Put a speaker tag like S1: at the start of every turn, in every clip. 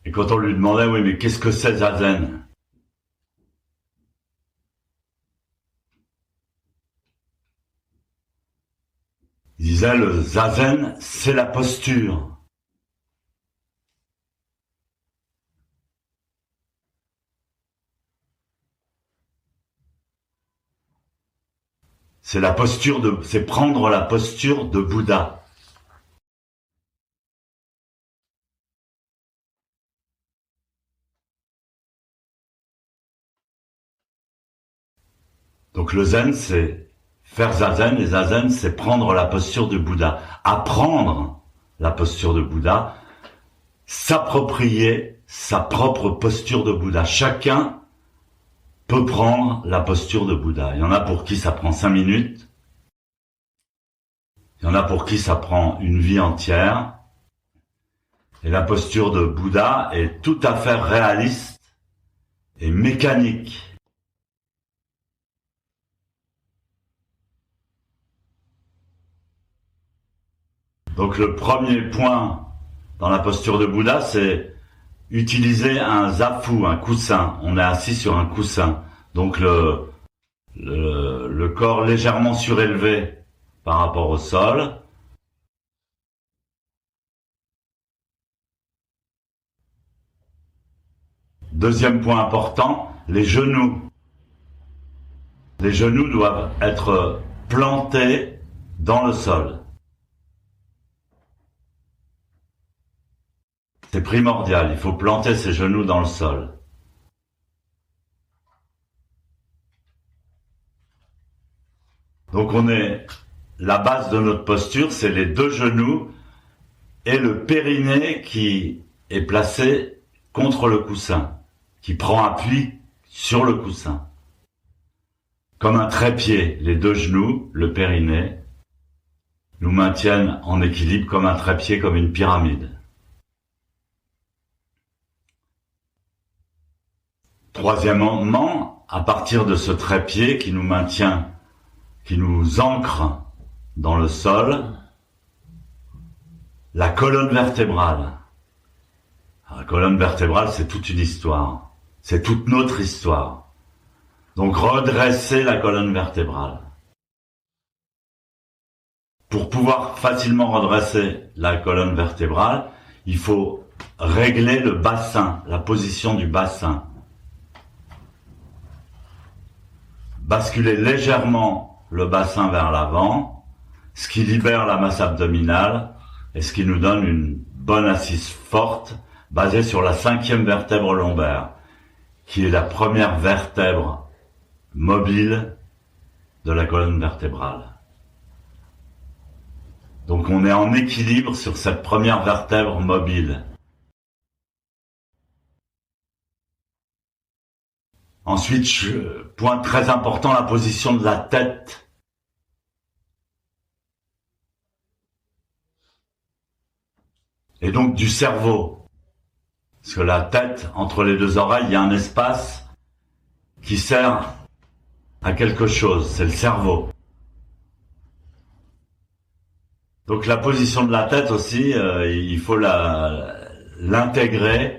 S1: Et quand on lui demandait, oui, mais qu'est-ce que c'est Zazen? Il disait, le Zazen, c'est la posture. C'est prendre la posture de Bouddha. Donc le zen, c'est faire zazen, et zazen, c'est prendre la posture de Bouddha. Apprendre la posture de Bouddha, s'approprier sa propre posture de Bouddha. Chacun peut prendre la posture de Bouddha. Il y en a pour qui ça prend 5 minutes. Il y en a pour qui ça prend une vie entière. Et la posture de Bouddha est tout à fait réaliste et mécanique. Donc le premier point dans la posture de Bouddha, c'est utiliser un zafu, un coussin. On est assis sur un coussin. Donc le corps légèrement surélevé par rapport au sol. Deuxième point important, les genoux. Les genoux doivent être plantés dans le sol. C'est primordial, il faut planter ses genoux dans le sol. Donc la base de notre posture, c'est les 2 genoux et le périnée qui est placé contre le coussin, qui prend appui sur le coussin. Comme un trépied, les 2 genoux, le périnée, nous maintiennent en équilibre comme un trépied, comme une pyramide. Troisièmement, à partir de ce trépied qui nous maintient, qui nous ancre dans le sol, la colonne vertébrale. La colonne vertébrale, c'est toute une histoire. C'est toute notre histoire. Donc redresser la colonne vertébrale. Pour pouvoir facilement redresser la colonne vertébrale, il faut régler le bassin, la position du bassin. Basculer légèrement le bassin vers l'avant, ce qui libère la masse abdominale et ce qui nous donne une bonne assise forte basée sur la 5e vertèbre lombaire, qui est la première vertèbre mobile de la colonne vertébrale. Donc on est en équilibre sur cette première vertèbre mobile. Ensuite, point très important, la position de la tête. Et donc du cerveau. Parce que la tête, entre les 2 oreilles, il y a un espace qui sert à quelque chose, c'est le cerveau. Donc la position de la tête aussi, il faut l'intégrer.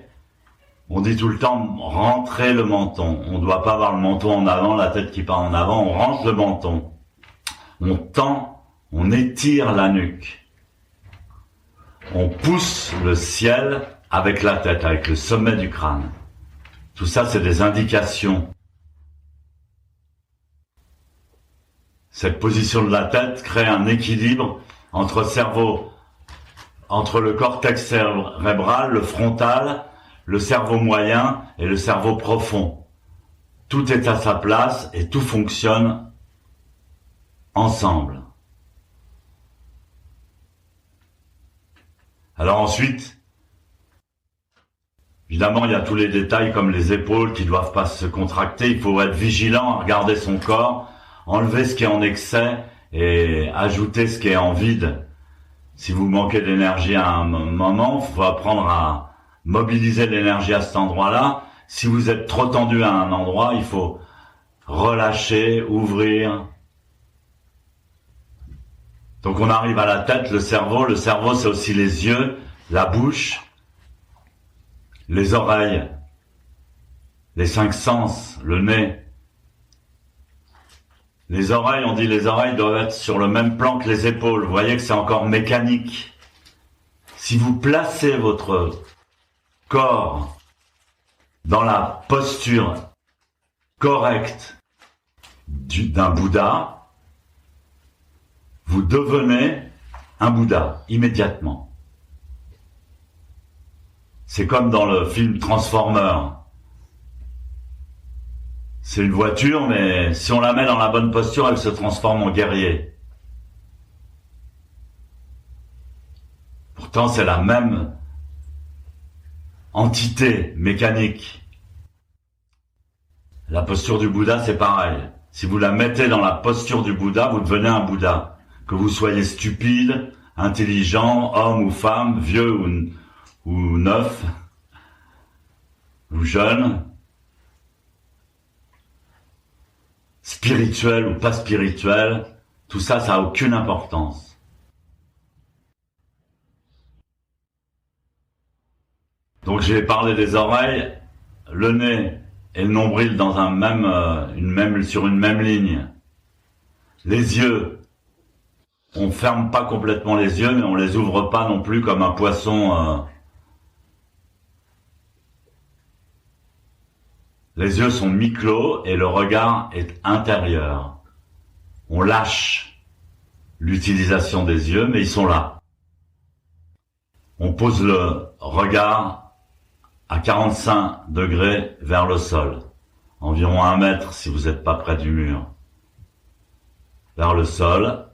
S1: On dit tout le temps, rentrer le menton. On ne doit pas avoir le menton en avant, la tête qui part en avant, on rentre le menton. On tend, on étire la nuque. On pousse le ciel avec la tête, avec le sommet du crâne. Tout ça, c'est des indications. Cette position de la tête crée un équilibre entre le cortex cérébral, le frontal, le cerveau moyen et le cerveau profond. Tout est à sa place et tout fonctionne ensemble. Alors ensuite, évidemment, il y a tous les détails comme les épaules qui doivent pas se contracter. Il faut être vigilant à regarder son corps, enlever ce qui est en excès et ajouter ce qui est en vide. Si vous manquez d'énergie à un moment, il faut apprendre à mobiliser l'énergie à cet endroit-là. Si vous êtes trop tendu à un endroit, il faut relâcher, ouvrir. Donc on arrive à la tête, le cerveau. Le cerveau, c'est aussi les yeux, la bouche, les oreilles, les 5 sens, le nez. Les oreilles, on dit les oreilles doivent être sur le même plan que les épaules. Vous voyez que c'est encore mécanique. Si vous placez votre corps dans la posture correcte d'un Bouddha, vous devenez un Bouddha immédiatement. C'est comme dans le film Transformers. C'est une voiture, mais si on la met dans la bonne posture, elle se transforme en guerrier. Pourtant, c'est la même entité mécanique. La posture du Bouddha, c'est pareil. Si vous la mettez dans la posture du Bouddha, vous devenez un Bouddha. Que vous soyez stupide, intelligent, homme ou femme, vieux ou neuf, ou jeune, spirituel ou pas spirituel, tout ça, ça n'a aucune importance. Donc j'ai parlé des oreilles, le nez et le nombril dans sur une même ligne. Les yeux, on ferme pas complètement les yeux, mais on les ouvre pas non plus comme un poisson. Les yeux sont mi-clos et le regard est intérieur. On lâche l'utilisation des yeux, mais ils sont là. On pose le regard à 45 degrés vers le sol, environ 1 mètre si vous n'êtes pas près du mur. Vers le sol.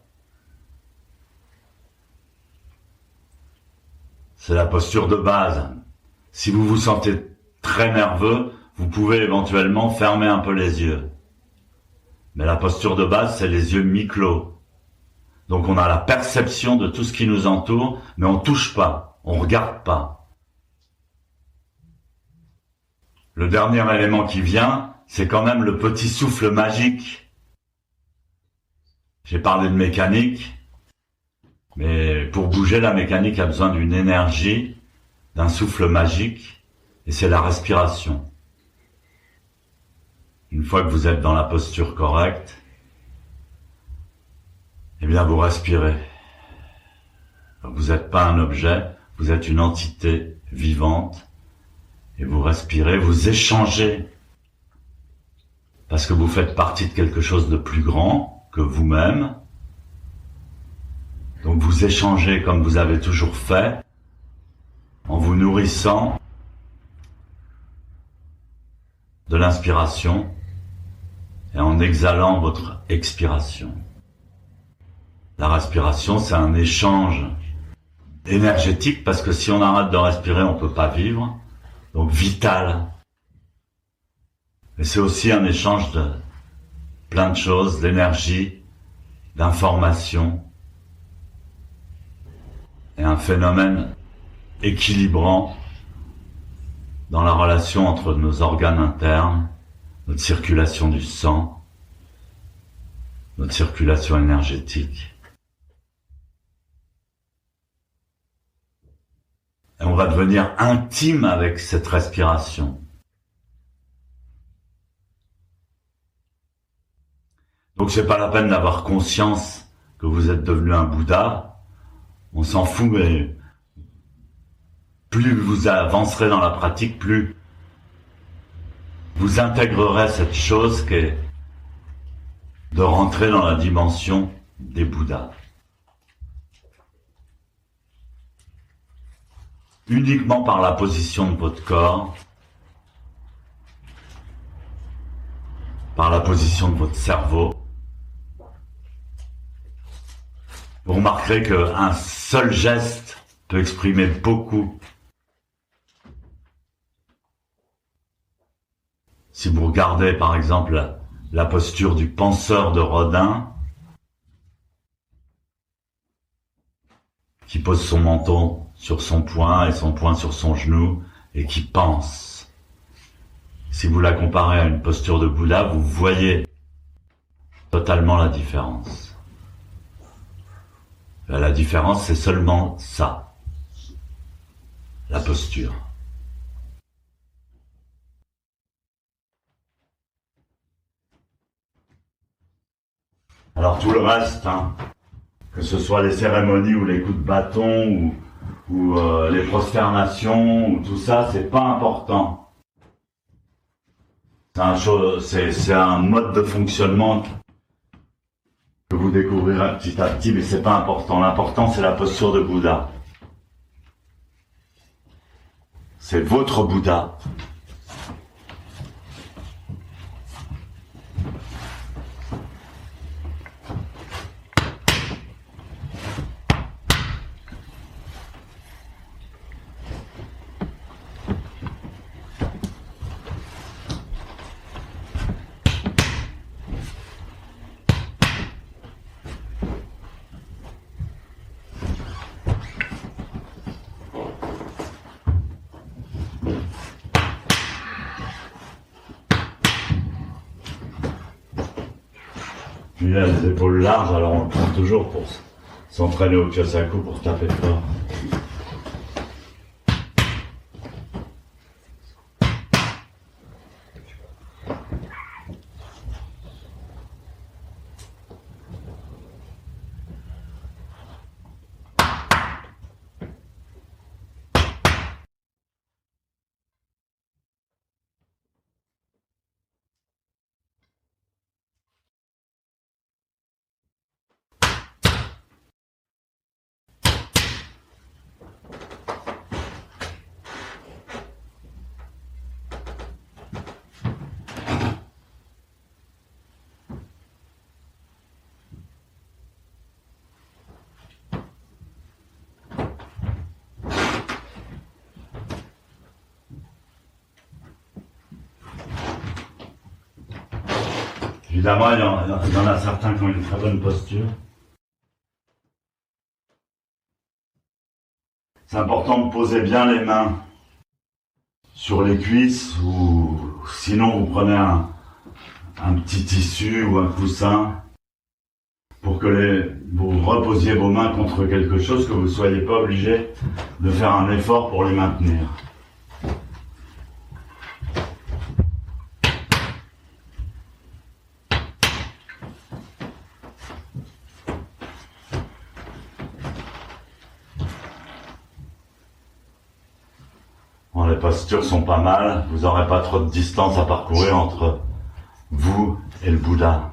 S1: C'est la posture de base. Si vous vous sentez très nerveux, vous pouvez éventuellement fermer un peu les yeux. Mais la posture de base, c'est les yeux mi-clos. Donc on a la perception de tout ce qui nous entoure, mais on touche pas, on regarde pas. Le dernier élément qui vient, c'est quand même le petit souffle magique. J'ai parlé de mécanique, mais pour bouger, la mécanique a besoin d'une énergie, d'un souffle magique, et c'est la respiration. Une fois que vous êtes dans la posture correcte, eh bien vous respirez. Vous n'êtes pas un objet, vous êtes une entité vivante, et vous respirez, vous échangez, parce que vous faites partie de quelque chose de plus grand que vous-même. Donc vous échangez comme vous avez toujours fait, en vous nourrissant de l'inspiration et en exhalant votre expiration. La respiration, c'est un échange énergétique parce que si on arrête de respirer, on ne peut pas vivre. Donc vital. Mais c'est aussi un échange de plein de choses, d'énergie, d'informations et un phénomène équilibrant dans la relation entre nos organes internes, notre circulation du sang, notre circulation énergétique. Et on va devenir intime avec cette respiration. Donc c'est pas la peine d'avoir conscience que vous êtes devenu un Bouddha. On s'en fout, mais plus vous avancerez dans la pratique, plus vous intégrerez cette chose qu'est de rentrer dans la dimension des Bouddhas. Uniquement par la position de votre corps, par la position de votre cerveau. Vous remarquerez qu'un seul geste peut exprimer beaucoup. Si vous regardez par exemple la posture du penseur de Rodin, qui pose son menton sur son poing et son poing sur son genou et qui pense. Si vous la comparez à une posture de Bouddha, vous voyez totalement la différence. La différence, c'est seulement ça, la posture. Alors tout le reste, hein, que ce soit les cérémonies ou les coups de bâton ou les prosternations ou tout ça, c'est pas important. C'est un mode de fonctionnement que vous découvrirez petit à petit, mais c'est pas important. L'important, c'est la posture de Bouddha. C'est votre Bouddha. Puis il a les épaules larges, alors on le prend toujours pour s'entraîner au Kyosaku pour taper fort. Évidemment, il y en a certains qui ont une très bonne posture. C'est important de poser bien les mains sur les cuisses ou sinon vous prenez un petit tissu ou un coussin pour que vous reposiez vos mains contre quelque chose, que vous ne soyez pas obligé de faire un effort pour les maintenir. Bon, les postures sont pas mal, vous n'aurez pas trop de distance à parcourir entre vous et le Bouddha.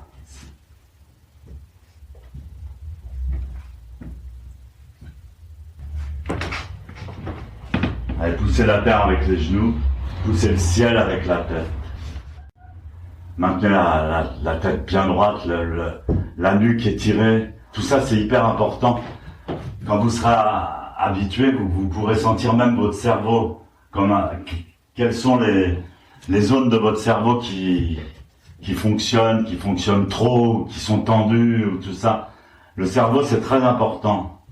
S1: Allez, poussez la terre avec les genoux, poussez le ciel avec la tête. Maintenez la tête bien droite, la nuque étirée. Tout ça, c'est hyper important. Quand vous serez habitué, vous pourrez sentir même votre cerveau. Quelles sont les zones de votre cerveau qui fonctionnent trop, qui sont tendues, ou tout ça. Le cerveau, c'est très important.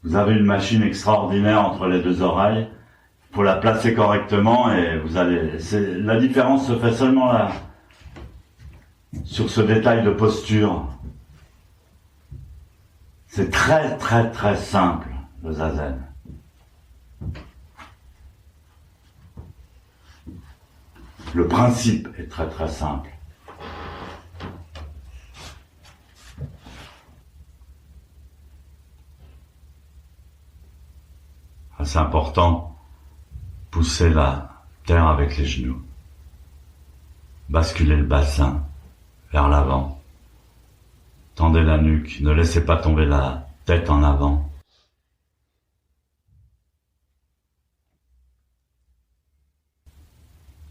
S1: Vous avez une machine extraordinaire entre les deux oreilles. Il faut la placer correctement et la différence se fait seulement là, sur ce détail de posture. C'est très très très simple, le zazen. Le principe est très très simple. C'est important, pousser la terre avec les genoux, basculer le bassin vers l'avant, tendez la nuque, ne laissez pas tomber la tête en avant.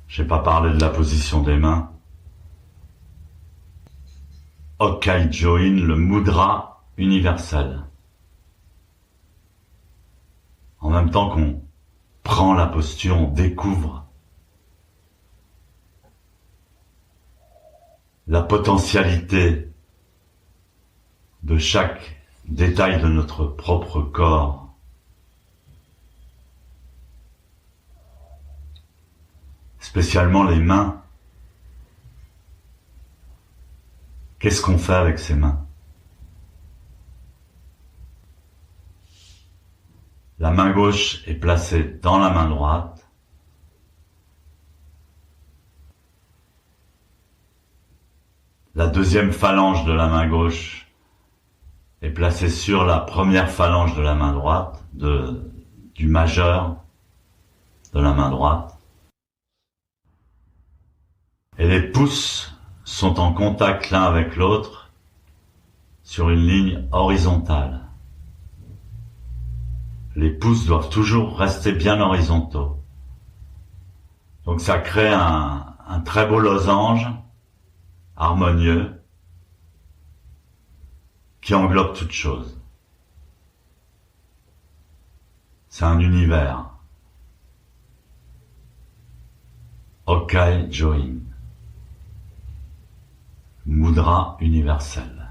S1: Je n'ai pas parlé de la position des mains. Hokkaijoin, le mudra universel. En même temps qu'on prend la posture, on découvre la potentialité de chaque détail de notre propre corps. Spécialement les mains. Qu'est-ce qu'on fait avec ces mains? La main gauche est placée dans la main droite. La deuxième phalange de la main gauche est placée sur la première phalange de la main droite, du majeur de la main droite. Et les pouces sont en contact l'un avec l'autre sur une ligne horizontale. Les pouces doivent toujours rester bien horizontaux. Donc ça crée un très beau losange harmonieux qui englobe toute chose. C'est un univers. Okai Join. Mudra universelle.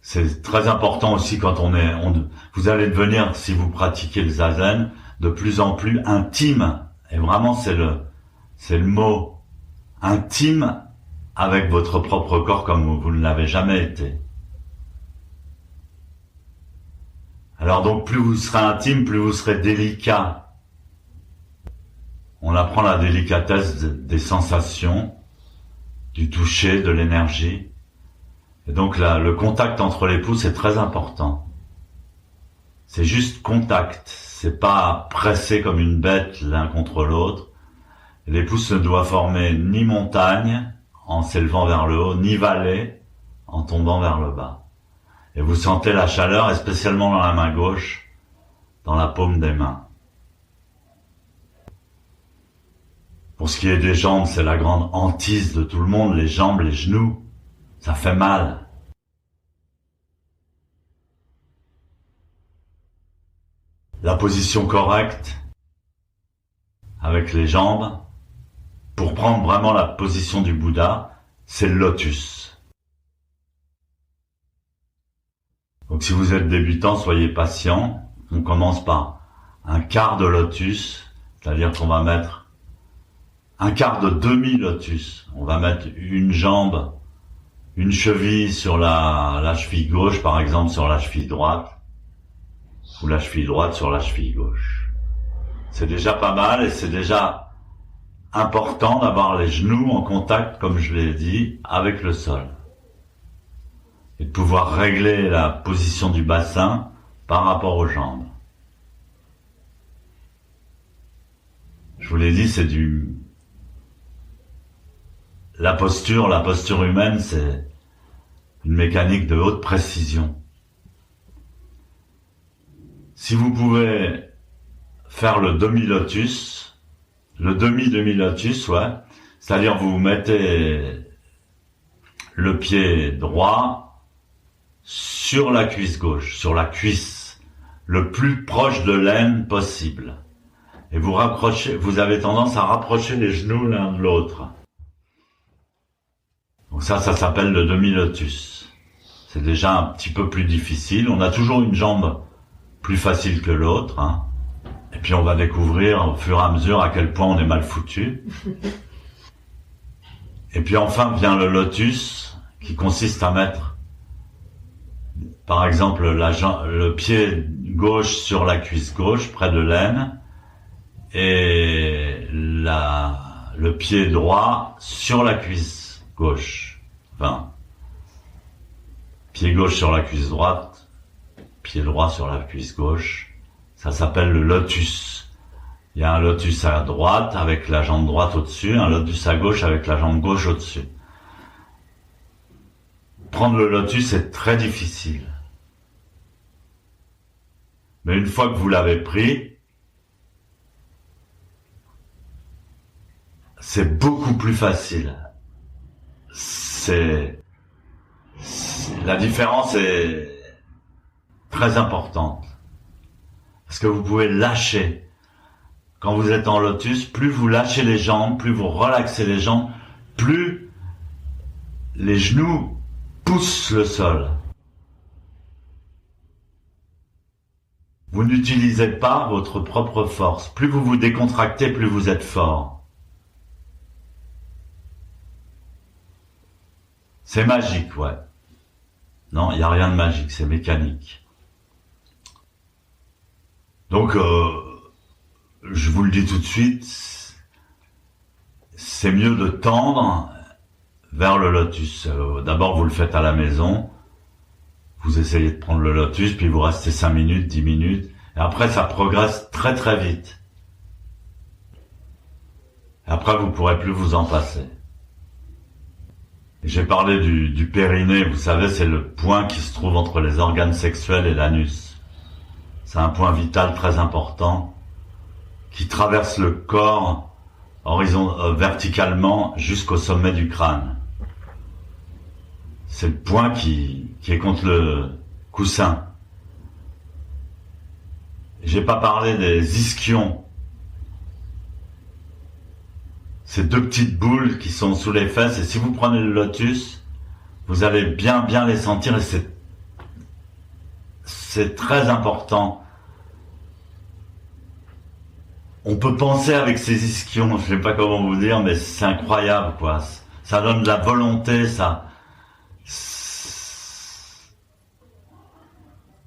S1: C'est très important aussi quand vous allez devenir, si vous pratiquez le zazen, de plus en plus intime. Et vraiment, c'est le mot intime avec votre propre corps comme vous ne l'avez jamais été. Alors donc, plus vous serez intime, plus vous serez délicat. On apprend la délicatesse des sensations, du toucher, de l'énergie. Et donc là, le contact entre les pouces est très important. C'est juste contact, c'est pas pressé comme une bête l'un contre l'autre. Les pouces ne doivent former ni montagne en s'élevant vers le haut, ni vallée en tombant vers le bas. Et vous sentez la chaleur, et spécialement dans la main gauche, dans la paume des mains. Pour ce qui est des jambes, c'est la grande hantise de tout le monde, les jambes, les genoux, ça fait mal. La position correcte, avec les jambes, pour prendre vraiment la position du Bouddha, c'est le lotus. Donc si vous êtes débutant, soyez patient. On commence par un quart de lotus, c'est-à-dire qu'on va mettre un quart de demi-lotus. On va mettre une jambe, une cheville sur la cheville gauche, par exemple sur la cheville droite, ou la cheville droite sur la cheville gauche. C'est déjà pas mal et c'est déjà important d'avoir les genoux en contact, comme je l'ai dit, avec le sol. Et de pouvoir régler la position du bassin par rapport aux jambes. Je vous l'ai dit, c'est la posture humaine, c'est une mécanique de haute précision. Si vous pouvez faire le demi-lotus, le demi-lotus, ouais, c'est-à-dire vous mettez le pied droit sur la cuisse gauche, sur la cuisse, le plus proche de l'aine possible. Et vous avez tendance à rapprocher les genoux l'un de l'autre. Donc ça s'appelle le demi-lotus. C'est déjà un petit peu plus difficile. On a toujours une jambe plus facile que l'autre, hein. Et puis on va découvrir au fur et à mesure à quel point on est mal foutu. Et puis enfin vient le lotus, qui consiste à mettre, par exemple, le pied gauche sur la cuisse gauche, près de l'aine, et le pied droit sur la cuisse gauche. Enfin, pied gauche sur la cuisse droite, pied droit sur la cuisse gauche. Ça s'appelle le lotus. Il y a un lotus à droite avec la jambe droite au-dessus, un lotus à gauche avec la jambe gauche au-dessus. Prendre le lotus est très difficile. Mais une fois que vous l'avez pris, c'est beaucoup plus facile. La différence est très importante. Parce que vous pouvez lâcher. Quand vous êtes en lotus, plus vous lâchez les jambes, plus vous relaxez les jambes, plus les genoux poussent le sol. Vous n'utilisez pas votre propre force. Plus vous vous décontractez, plus vous êtes fort. C'est magique, ouais. Non, il n'y a rien de magique, c'est mécanique. Donc, je vous le dis tout de suite, c'est mieux de tendre vers le lotus. D'abord, vous le faites à la maison. Vous essayez de prendre le lotus, puis vous restez 5 minutes, 10 minutes. Et après, ça progresse très très vite. Et après, vous pourrez plus vous en passer. J'ai parlé du périnée. Vous savez, c'est le point qui se trouve entre les organes sexuels et l'anus. C'est un point vital très important qui traverse le corps verticalement jusqu'au sommet du crâne. C'est le point qui est contre le coussin. J'ai pas parlé des ischions. Ces deux petites boules qui sont sous les fesses, et si vous prenez le lotus, vous allez bien les sentir, et c'est très important. On peut penser avec ces ischions, je sais pas comment vous dire, mais c'est incroyable, quoi. Ça donne de la volonté, ça.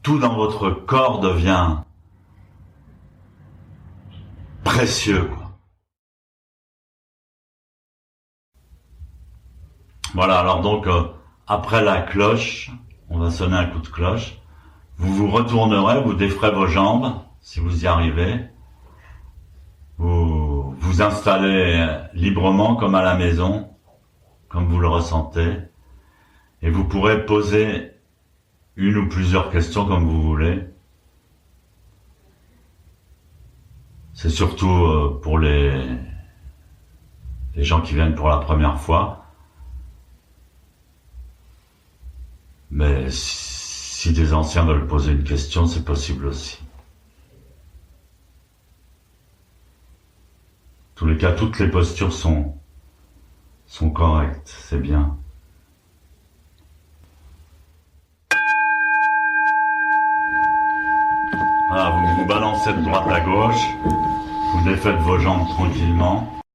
S1: Tout dans votre corps devient précieux, quoi. Voilà, alors donc, après la cloche, on va sonner un coup de cloche. Vous vous retournerez, vous déferez vos jambes, si vous y arrivez. Vous vous installez librement comme à la maison, comme vous le ressentez, et vous pourrez poser une ou plusieurs questions comme vous voulez. C'est surtout pour les gens qui viennent pour la première fois. Mais si des anciens veulent poser une question, c'est possible aussi. En tous les cas, toutes les postures sont correctes, c'est bien. Voilà, vous vous balancez de droite à gauche, vous défaites vos jambes tranquillement.